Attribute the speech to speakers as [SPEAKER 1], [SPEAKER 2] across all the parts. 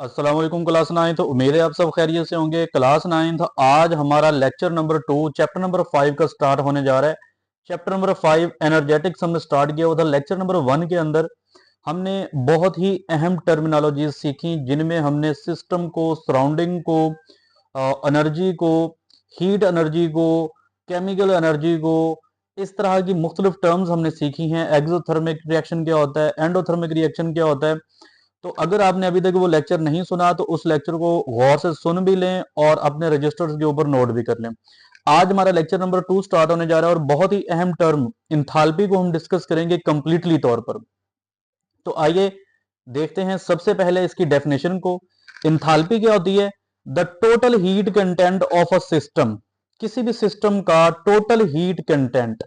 [SPEAKER 1] अस्सलाम वालेकुम क्लास 9। तो उम्मीद है आप सब खैरियत से होंगे। क्लास 9 आज हमारा लेक्चर नंबर 2 चैप्टर नंबर 5 का स्टार्ट होने जा रहा है। चैप्टर नंबर 5 एनर्जेटिक्स हमने स्टार्ट किया। उधर लेक्चर नंबर 1 के अंदर हमने बहुत ही अहम टर्मिनोलॉजीज सीखी, जिनमें हमने सिस्टम को, सराउंडिंग को, एनर्जी को, हीट एनर्जी को, केमिकल एनर्जी को, इस तरह की मुख्तलिफ टर्म्स हमने सीखी हैं। एक्सोथर्मिक रिएक्शन क्या होता है, एंडोथर्मिक रिएक्शन क्या होता है। तो अगर आपने अभी तक वो लेक्चर नहीं सुना तो उस लेक्चर को गौर से सुन भी लें और अपने रजिस्टर्स के ऊपर नोट भी कर लें। आज हमारा लेक्चर नंबर 2 स्टार्ट होने जा रहा है और बहुत ही अहम टर्म इंथाल्पी को हम डिस्कस करेंगे कंप्लीटली तौर पर। तो आइए देखते हैं सबसे पहले इसकी डेफिनेशन को। इंथाल्पी क्या होती है? The total heat content of a system. किसी भी सिस्टम का total heat content,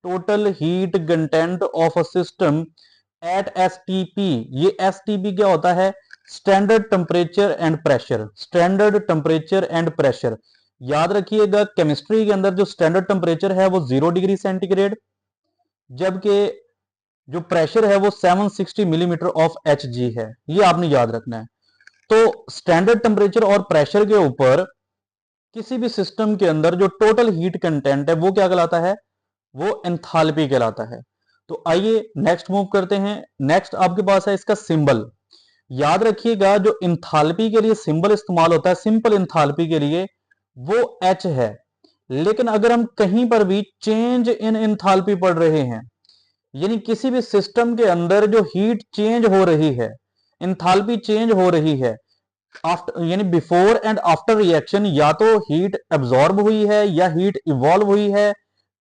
[SPEAKER 1] total heat content of a system at STP. ये एसटीपी क्या होता है? Standard temperature and pressure. Standard temperature and pressure याद रखिएगा, केमिस्ट्री के अंदर जो स्टैंडर्ड टेम्परेचर है वो 0 डिग्री सेंटीग्रेड, जबकि जो प्रेशर है वो 760 मिलीमीटर ऑफ एच जी है। ये आपने याद रखना है। तो स्टैंडर्ड टेम्परेचर और प्रेशर के ऊपर किसी भी सिस्टम के अंदर जो टोटल हीट कंटेंट है वो क्या कहलाता है? वो एंथैल्पी कहलाता है। तो आइए नेक्स्ट मूव करते हैं। नेक्स्ट आपके पास है इसका सिंबल। याद रखिएगा, जो इंथैल्पी के लिए सिंबल इस्तेमाल होता है, सिंपल इंथैल्पी के लिए, वो एच है। लेकिन अगर हम कहीं पर भी चेंज इन इंथैल्पी पढ़ रहे हैं, यानी किसी भी सिस्टम के अंदर जो हीट चेंज हो रही है, इंथैल्पी चेंज हो रही है, आफ्टर यानी बिफोर एंड आफ्टर रिएक्शन, या तो हीट एब्जॉर्ब हुई है या हीट इवॉल्व हुई है,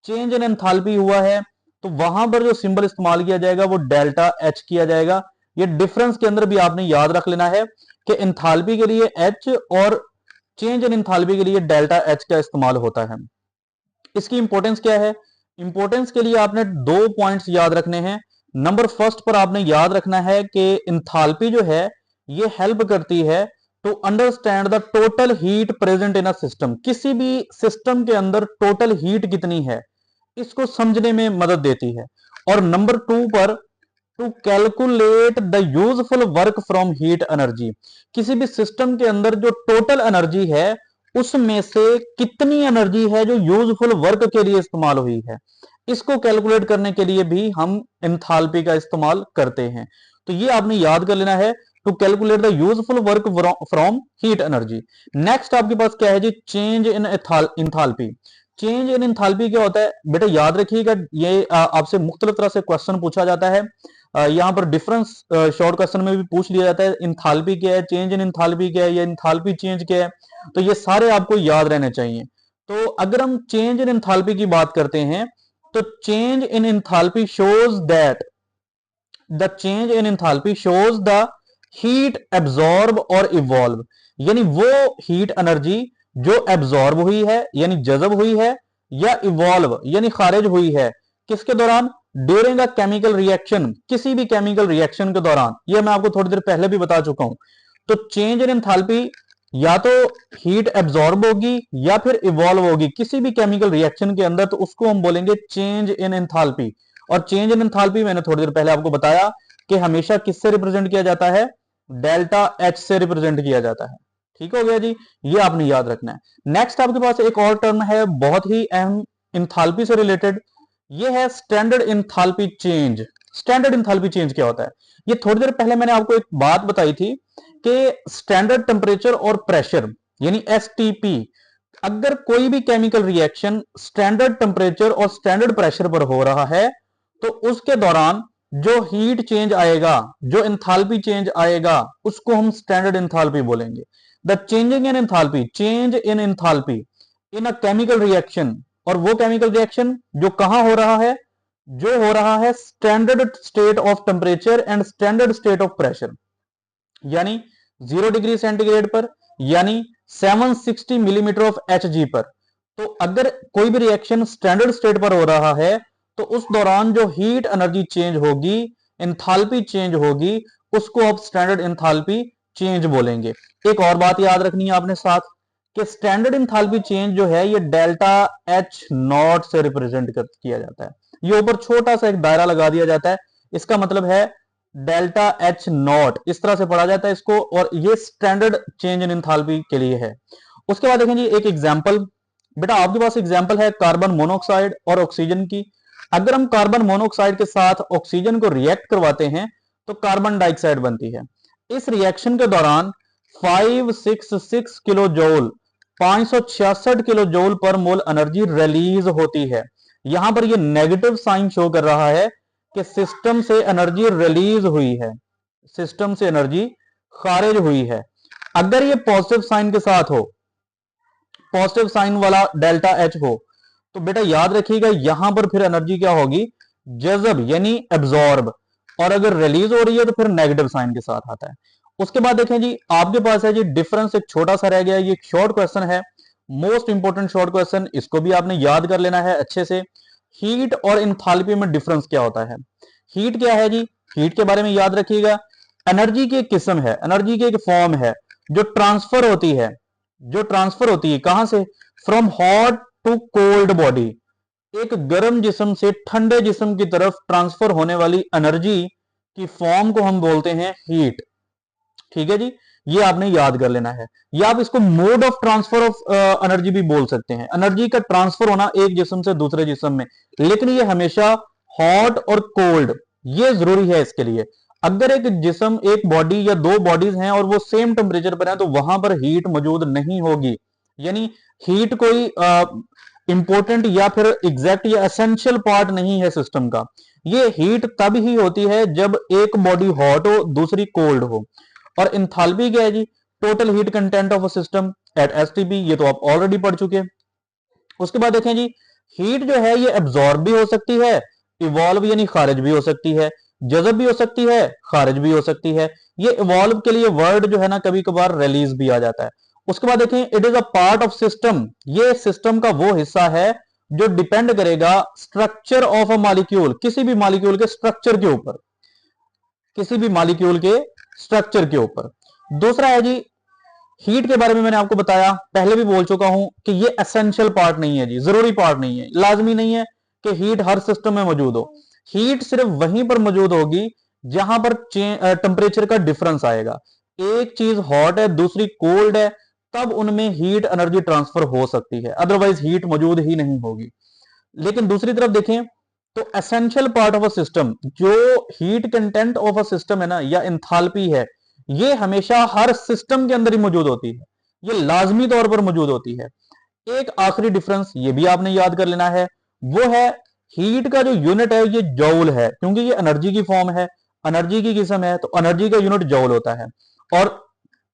[SPEAKER 1] चेंज इन एंथैल्पी हुआ है, तो वहां पर जो सिंबल इस्तेमाल किया जाएगा वो डेल्टा एच किया जाएगा। ये डिफरेंस के अंदर भी आपने याद रख लेना है कि एंथैल्पी के लिए एच और चेंज इन एंथैल्पी के लिए डेल्टा एच का इस्तेमाल होता है। इसकी इंपॉर्टेंस क्या है? इंपॉर्टेंस के लिए आपने दो पॉइंट्स याद रखने हैं। नंबर फर्स्ट पर आपने याद रखना है कि इंथैल्पी जो है ये हेल्प करती है to understand the total heat present in a system. किसी भी सिस्टम के अंदर टोटल हीट कितनी है, इसको समझने में मदद देती है। और नंबर 2 पर to calculate the useful work from heat energy. किसी भी सिस्टम के अंदर जो टोटल एनर्जी है उसमें से कितनी एनर्जी है जो यूजफुल वर्क के लिए इस्तेमाल हुई है, इसको कैलकुलेट करने के लिए भी हम एंथैल्पी का इस्तेमाल करते हैं। तो ये आपने याद कर लेना है, to calculate the useful work from heat energy. Next आपके पास क्या है जी? Change in enthalpy. Change in enthalpy क्या होता है बेटा? याद रखिएगा, ये आपसे मुख्तलिफ तरह से क्वेश्चन पूछा जाता है। यहाँ पर डिफरेंस शॉर्ट क्वेश्चन में भी पूछ लिया जाता है। इंथैल्पी क्या है, चेंज इन इंथैल्पी क्या है, या इंथैल्पी चेंज क्या है। तो ये सारे आपको याद रहने चाहिए। तो अगर हम चेंज इन इंथैल्पी की बात करते हैं तो change in enthalpy shows that the change in enthalpy shows the heat absorb और इवॉल्व। यानी वो हीट एनर्जी जो एब्जॉर्ब हुई है यानी जज़ब हुई है, या इवॉल्व यानी खारिज हुई है, किसके दौरान? During a chemical reaction. किसी भी केमिकल रिएक्शन के दौरान। ये मैं आपको थोड़ी देर पहले भी बता चुका हूं। तो चेंज इन एंथैल्पी या तो हीट एब्जॉर्ब होगी या फिर इवॉल्व होगी किसी भी केमिकल रिएक्शन के अंदर, तो उसको हम बोलेंगे चेंज इन एंथैल्पी। और चेंज इन एंथैल्पी मैंने थोड़ी देर पहले आपको बताया कि हमेशा किससे रिप्रेजेंट किया जाता है? डेल्टा एच से रिप्रेजेंट किया जाता है। ठीक हो गया जी, ये आपने याद रखना है। नेक्स्ट आपके पास एक और टर्म है बहुत ही अहम इंथैल्पी से रिलेटेड, ये है standard enthalpy change. Standard enthalpy change क्या होता है? ये थोड़ी देर पहले मैंने आपको एक बात बताई थी कि स्टैंडर्ड टेम्परेचर और प्रेशर यानी एसटीपी, अगर कोई भी केमिकल रिएक्शन स्टैंडर्ड टेम्परेचर और स्टैंडर्ड प्रेशर पर हो रहा है तो उसके दौरान जो हीट चेंज आएगा, जो एंथैल्पी चेंज आएगा, उसको हम स्टैंडर्ड एंथैल्पी बोलेंगे। The changing in enthalpy, change in enthalpy in a chemical reaction. और वो केमिकल रिएक्शन जो कहां हो रहा है? जो हो रहा है standard state of temperature and standard state of pressure, यानी 0 डिग्री सेंटीग्रेड पर, यानी 760 मिलीमीटर ऑफ एच जी पर। तो अगर कोई भी रिएक्शन स्टैंडर्ड स्टेट पर हो रहा है तो उस दौरान जो हीट एनर्जी चेंज होगी, एंथैल्पी चेंज होगी, उसको आप स्टैंडर्ड एंथैल्पी चेंज बोलेंगे। एक और बात याद रखनी है आपने साथ, कि स्टैंडर्ड एंथैल्पी चेंज जो है ये डेल्टा एच नॉट से रिप्रेजेंट किया जाता है। ये ऊपर छोटा सा एक दायरा लगा दिया जाता है। इसका मतलब है डेल्टा एच नॉट, इस तरह से पढ़ा जाता है इसको, और ये स्टैंडर्ड चेंज इन एंथैल्पी के लिए है। उसके बाद देखें जी एक एग्जांपल, बेटा आपके पास एग्जांपल है कार्बन मोनोऑक्साइड और ऑक्सीजन की। अगर हम कार्बन मोनोऑक्साइड के साथ ऑक्सीजन को रिएक्ट करवाते हैं तो कार्बन डाइऑक्साइड बनती है। इस रिएक्शन के दौरान 566 किलो जूल 566 किलो जूल पर मोल एनर्जी रिलीज होती है। यहां पर ये नेगेटिव साइन शो कर रहा है कि सिस्टम से एनर्जी रिलीज हुई है, सिस्टम से एनर्जी खारिज हुई है। अगर ये पॉजिटिव साइन के साथ हो, पॉजिटिव साइन वाला डेल्टा एच हो, तो बेटा याद रखिएगा यहां पर फिर एनर्जी क्या होगी, जज़ब यानी एब्जॉर्ब, और अगर रिलीज हो रही है तो फिर नेगेटिव साइन के साथ आता है। उसके बाद देखें जी आपके पास है जी डिफरेंस, एक छोटा सा रह गया, ये शॉर्ट क्वेश्चन है, मोस्ट इंपोर्टेंट शॉर्ट क्वेश्चन, इसको भी आपने याद कर लेना है अच्छे से। हीट और इंथैल्पी में डिफरेंस क्या होता है? हीट क्या है जी, हीट के बारे में याद रखिएगा, एनर्जी की एक किस्म है, एनर्जी की एक फॉर्म है जो ट्रांसफर होती है, जो ट्रांसफर होती है कहां से, from hot to cold body, एक गर्म जिस्म से ठंडे जिस्म की तरफ ट्रांसफर होने वाली एनर्जी की फॉर्म को हम बोलते हैं हीट। ठीक है जी, ये आपने याद कर लेना है। या आप इसको mode of transfer of energy भी बोल सकते हैं, एनर्जी का ट्रांसफर होना एक जिस्म से दूसरे जिस्म में, लेकिन ये हमेशा हॉट और कोल्ड, ये जरूरी है इसके लिए। अगर एक जिस्म, एक बॉडी या दो बॉडीज हैं और वो सेम टेम्परेचर पर है तो वहां पर हीट मौजूद नहीं होगी, यानी हीट कोई इंपॉर्टेंट या फिर एग्जैक्ट या एसेंशियल पार्ट नहीं है सिस्टम का। ये हीट तब ही होती है जब एक बॉडी हॉट हो दूसरी कोल्ड हो। और इंथैल्पी क्या है जी, total heat content of a system at STP, ये तो आप ऑलरेडी पढ़ चुके हैं। उसके बाद देखें जी हीट जो है ये एब्जॉर्ब भी हो सकती है, इवॉल्व यानी खारिज भी हो सकती है, जज़ब भी हो सकती है, खारिज भी हो सकती है। ये इवॉल्व के लिए वर्ड जो है ना कभी कभार रिलीज भी आ जाता है। उसके बाद देखें it is a part of system, ये सिस्टम का वो हिस्सा है जो डिपेंड करेगा स्ट्रक्चर ऑफ अ मॉलिक्यूल, किसी भी मॉलिक्यूल के स्ट्रक्चर के ऊपर, किसी भी मॉलिक्यूल के स्ट्रक्चर के ऊपर। दूसरा है जी हीट के बारे में मैंने आपको बताया, पहले भी बोल चुका हूं कि ये एसेंशियल पार्ट नहीं है जी, जरूरी पार्ट नहीं है, लाजमी नहीं है कि हीट हर सिस्टम में मौजूद हो। हीट सिर्फ वहीं पर मौजूद होगी जहां पर टेम्परेचर का डिफरेंस आएगा, एक चीज हॉट है दूसरी कोल्ड है, तब उनमें हीट एनर्जी ट्रांसफर हो सकती है, अदरवाइज हीट मौजूद ही नहीं होगी। लेकिन दूसरी तरफ देखें तो essential part of a system, जो heat content of a system है ना या इंथैल्पी है, ये हमेशा हर सिस्टम के अंदर ही मौजूद होती है, ये लाजमी तौर पर मौजूद होती है। एक आखिरी डिफरेंस ये भी आपने याद कर लेना है, वो है हीट का जो यूनिट है ये जौल है, क्योंकि ये एनर्जी की फॉर्म है, एनर्जी की किस्म है, तो एनर्जी का यूनिट जौल होता है। और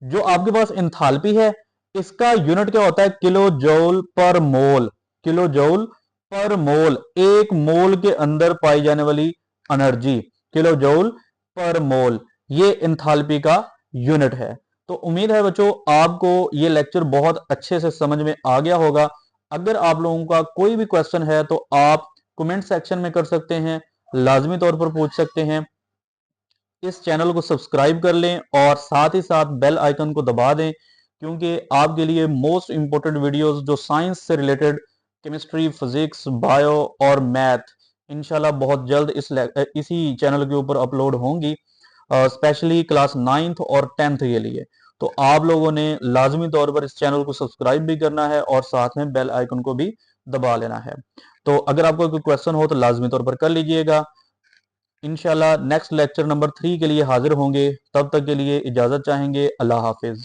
[SPEAKER 1] जो आपके पास इंथैल्पी है इसका यूनिट क्या होता है, किलो जौल पर मोल, किलो जौल पर मोल, एक मोल के अंदर पाई जाने वाली एनर्जी किलो जौल पर मोल, ये इंथैल्पी का यूनिट है। तो उम्मीद है बच्चों आपको ये लेक्चर बहुत अच्छे से समझ में आ गया होगा। अगर आप लोगों का कोई भी क्वेश्चन है तो आप कमेंट सेक्शन में कर सकते हैं, लाजमी तौर पर पूछ सकते हैं। इस चैनल को सब्सक्राइब कर लें और साथ ही साथ बेल आइकन को दबा दें, क्योंकि आपके लिए मोस्ट इंपॉर्टेंट वीडियोस जो साइंस से रिलेटेड, केमिस्ट्री, फिजिक्स, बायो और मैथ इंशाल्लाह बहुत जल्द इसी चैनल के ऊपर अपलोड होंगी, स्पेशली क्लास 9th और 10th के लिए। तो आप लोगों ने लाजमी तौर पर इस चैनल को सब्सक्राइब भी करना है और साथ में बेल आइकन को भी दबा लेना है। तो अगर आपको कोई क्वेश्चन हो तो लाजमी तौर पर कर लीजिएगा। इंशाल्लाह नेक्स्ट लेक्चर नंबर 3 के लिए हाजिर होंगे, तब तक के लिए इजाजत चाहेंगे। अल्लाह हाफिज।